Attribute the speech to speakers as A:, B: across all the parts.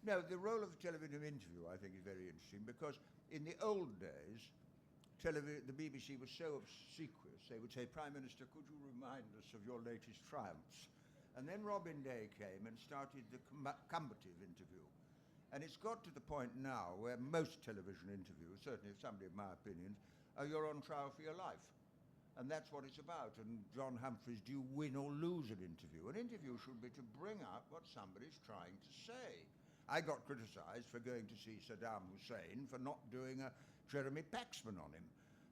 A: No, the role of the television interview, I think, is very interesting because in the old days, the BBC was so obsequious. They would say, Prime Minister, could you remind us of your latest triumphs? And then Robin Day came and started the combative interview. And it's got to the point now where most television interviews, certainly if somebody of my opinions, are you're on trial for your life. And that's what it's about. And John Humphrys, do you win or lose an interview? An interview should be to bring out what somebody's trying to say. I got criticised for going to see Saddam Hussein for not doing a Jeremy Paxman on him.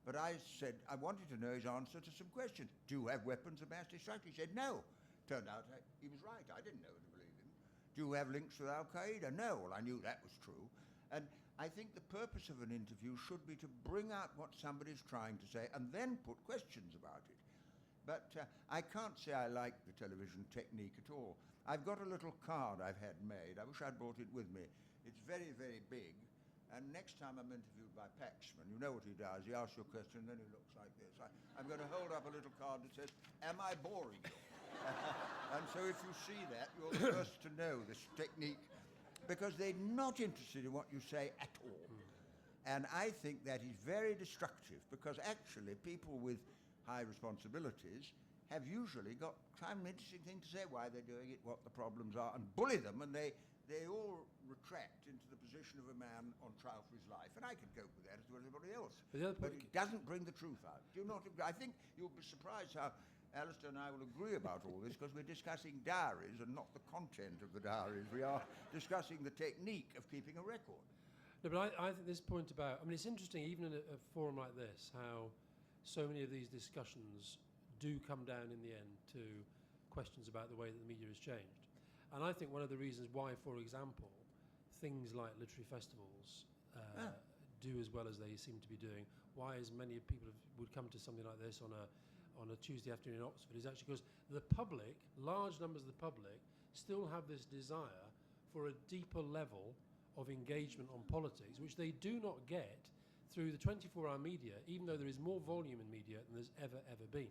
A: But I said I wanted to know his answer to some questions. Do you have weapons of mass destruction? He said no. Turned out he was right. I didn't know to believe him. Do you have links with Al-Qaeda? No. Well, I knew that was true. And I think the purpose of an interview should be to bring out what somebody's trying to say and then put questions about it. But I can't say I like the television technique at all. I've got a little card I've had made. I wish I'd brought it with me. It's very, very big. And next time I'm interviewed by Paxman, you know what he does. He asks you a question, and then he looks like this. I'm going to hold up a little card that says, am I boring you? And so if you see that, you're the first to know this technique, because they're not interested in what you say at all. And I think that is very destructive, because actually people with high responsibilities have usually got some interesting thing to say, why they're doing it, what the problems are, and bully them, and they all retract into the position of a man on trial for his life. And I can cope with that as well as everybody else. But it doesn't bring the truth out. Do you not agree? I think you'll be surprised how Alastair and I will agree about all this, because we're discussing diaries and not the content of the diaries. We are discussing the technique of keeping a record.
B: No, but I think this point about, I mean, it's interesting, even in a forum like this, how so many of these discussions do come down in the end to questions about the way that the media has changed. And I think one of the reasons why, for example, things like literary festivals do as well as they seem to be doing, why as many people would come to something like this on a Tuesday afternoon in Oxford, is actually because the public, large numbers of the public, still have this desire for a deeper level of engagement on politics, which they do not get through the 24-hour media, even though there is more volume in media than there's ever been.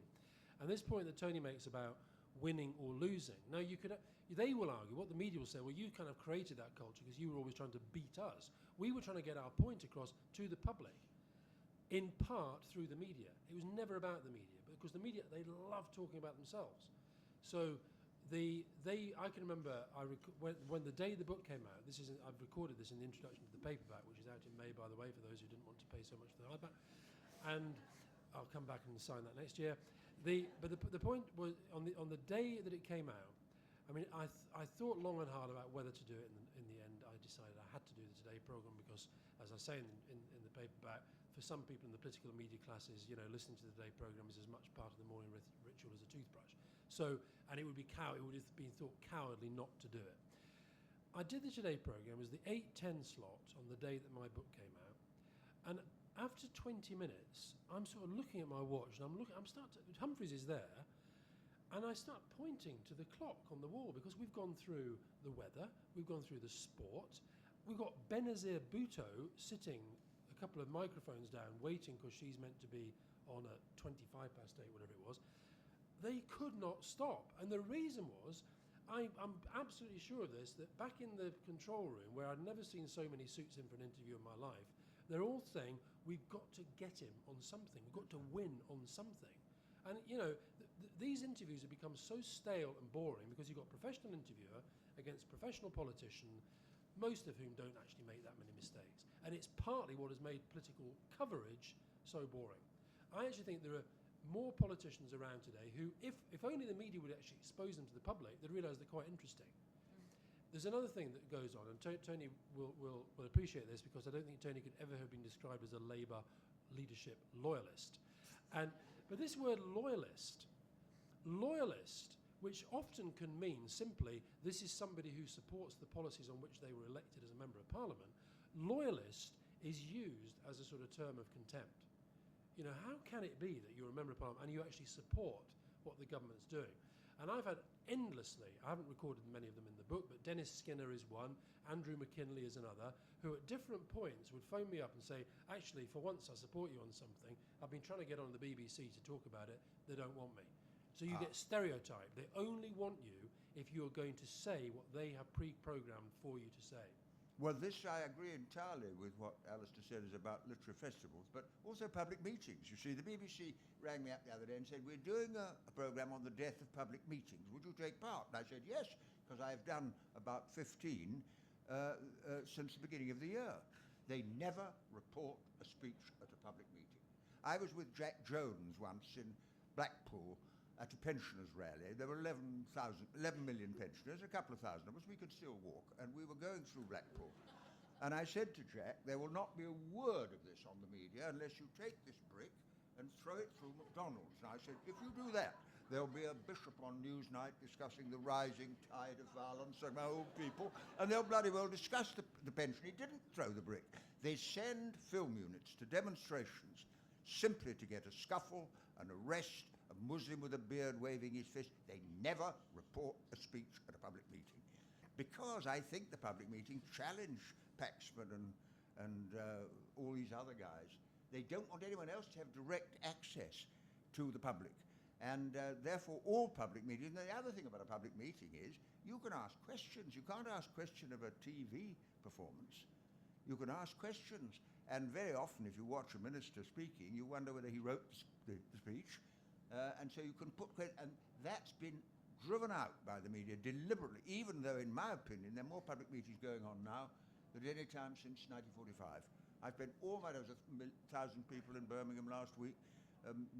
B: And this point that Tony makes about winning or losing, now they will argue, what the media will say, well, you kind of created that culture because you were always trying to beat us. We were trying to get our point across to the public, in part through the media. It was never about the media, because the media, they love talking about themselves. So I can remember when the day the book came out, I've recorded this in the introduction to the paperback, which is out in May, by the way, for those who didn't want to pay so much for the hardback. And I'll come back and sign that next year. But the point was, on the day that it came out, I mean, I thought long and hard about whether to do it. In the end, I decided I had to do the Today programme because, as I say in the paperback, for some people in the political and media classes, listening to the Today programme is as much part of the morning ritual as a toothbrush. So, and it would have been thought cowardly not to do it. I did the Today programme. It was the 8:10 slot on the day that my book came out, and after 20 minutes, I'm sort of looking at my watch, and Humphreys is there, and I start pointing to the clock on the wall, because we've gone through the weather, we've gone through the sport, we've got Benazir Bhutto sitting a couple of microphones down, waiting because she's meant to be on at 8:25, whatever it was. They could not stop, and the reason was, I'm absolutely sure of this, that back in the control room, where I'd never seen so many suits in for an interview in my life, they're all saying, we've got to get him on something. We've got to win on something. And, these interviews have become so stale and boring because you've got professional interviewer against professional politician, most of whom don't actually make that many mistakes. And it's partly what has made political coverage so boring. I actually think there are more politicians around today who, if only the media would actually expose them to the public, they'd realise they're quite interesting. There's another thing that goes on, and Tony will appreciate this, because I don't think Tony could ever have been described as a Labour leadership loyalist. But this word loyalist, which often can mean simply this is somebody who supports the policies on which they were elected as a member of Parliament, loyalist is used as a sort of term of contempt. How can it be that you're a member of Parliament and you actually support what the government's doing? And I've had endlessly, I haven't recorded many of them in the book, but Dennis Skinner is one, Andrew McKinley is another, who at different points would phone me up and say, actually, for once I support you on something. I've been trying to get on the BBC to talk about it. They don't want me. So you get stereotyped. They only want you if you're going to say what they have pre-programmed for you to say.
A: Well, this I agree entirely with what Alastair said is about literary festivals, but also public meetings. You see, the BBC rang me up the other day and said, we're doing a programme on the death of public meetings. Would you take part? And I said, yes, because I've done about 15 since the beginning of the year. They never report a speech at a public meeting. I was with Jack Jones once in Blackpool at a pensioners' rally. There were 11 million pensioners, a couple of thousand of us. We could still walk, and we were going through Blackpool. And I said to Jack, there will not be a word of this on the media unless you take this brick and throw it through McDonald's. And I said, if you do that, there'll be a bishop on Newsnight discussing the rising tide of violence among old people, and they'll bloody well discuss the pension. He didn't throw the brick. They send film units to demonstrations simply to get a scuffle, an arrest, a Muslim with a beard waving his fist. They never report a speech at a public meeting. Because I think the public meetings challenge Paxman and all these other guys. They don't want anyone else to have direct access to the public. And therefore all public meetings, and the other thing about a public meeting is you can ask questions. You can't ask question of a TV performance. You can ask questions. And very often if you watch a minister speaking, you wonder whether he wrote the speech. And so you can put and that's been driven out by the media deliberately, even though, in my opinion, there are more public meetings going on now than at any time since 1945. I spent all my days with 1,000 people in Birmingham last week,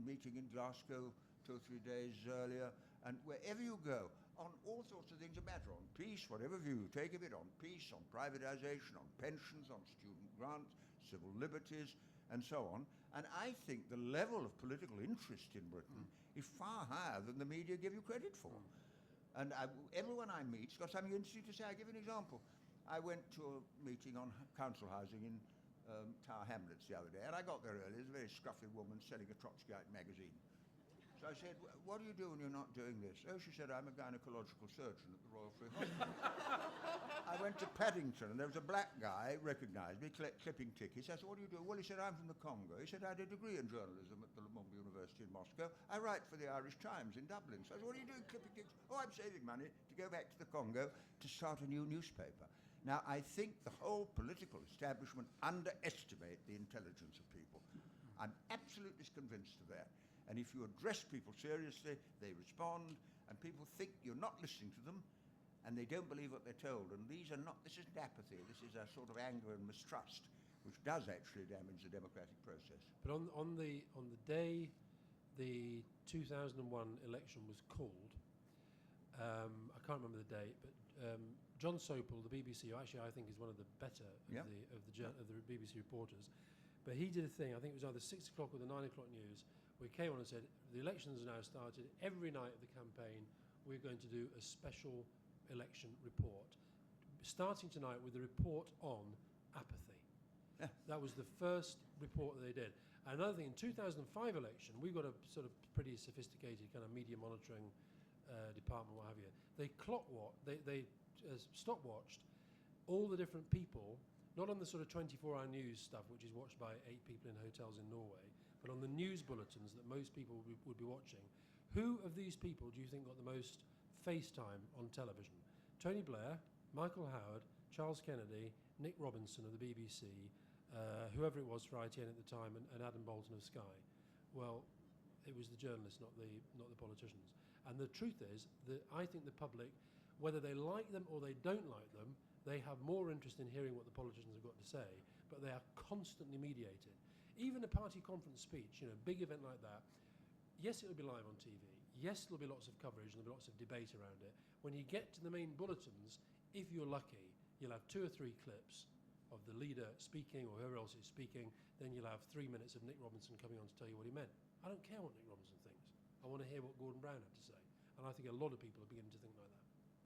A: meeting in Glasgow 2 or 3 days earlier, and wherever you go, on all sorts of things that matter, on peace, whatever view you take of it, on peace, on privatisation, on pensions, on student grants, civil liberties, and so on. And I think the level of political interest in Britain is far higher than the media give you credit for. And everyone I meet's got something interesting to say. I'll give you an example. I went to a meeting on council housing in Tower Hamlets the other day, and I got there early. There's a very scruffy woman selling a Trotskyite magazine. So I said, what do you do when you're not doing this? Oh, she said, I'm a gynecological surgeon at the Royal Free Hospital. I went to Paddington, and there was a black guy, recognised me, clipping tickets. I said, what do you do? Well, he said, I'm from the Congo. He said, I did a degree in journalism at the Lumumba University in Moscow. I write for the Irish Times in Dublin. So I said, what are you doing clipping tickets? Oh, I'm saving money to go back to the Congo to start a new newspaper. Now, I think the whole political establishment underestimate the intelligence of people. I'm absolutely convinced of that. And if you address people seriously, they respond, and people think you're not listening to them, and they don't believe what they're told. And this isn't apathy, this is a sort of anger and mistrust, which does actually damage the democratic process.
B: But on the day the 2001 election was called, I can't remember the date, but John Sopel, the BBC, who actually I think is one of the better of the BBC reporters, but he did a thing, I think it was either 6 o'clock or the 9 o'clock news, we came on and said, the elections are now started. Every night of the campaign, we're going to do a special election report, starting tonight with a report on apathy.
A: Yeah.
B: That was the first report that they did. And another thing, in 2005 election, we got a sort of pretty sophisticated kind of media monitoring department, what have you. They stopwatched all the different people, not on the sort of 24-hour news stuff, which is watched by 8 people in hotels in Norway, but on the news bulletins that most people would be watching. Who of these people do you think got the most face time on television? Tony Blair, Michael Howard, Charles Kennedy, Nick Robinson of the BBC, whoever it was for ITN at the time, and Adam Bolton of Sky. Well, it was the journalists, not the politicians. And the truth is that I think the public, whether they like them or they don't like them, they have more interest in hearing what the politicians have got to say, but they are constantly mediated. Even a party conference speech, a big event like that, yes, it'll be live on TV. Yes, there'll be lots of coverage and there'll be lots of debate around it. When you get to the main bulletins, if you're lucky, you'll have 2 or 3 clips of the leader speaking or whoever else is speaking. Then you'll have 3 minutes of Nick Robinson coming on to tell you what he meant. I don't care what Nick Robinson thinks. I want to hear what Gordon Brown had to say. And I think a lot of people are beginning to think like that.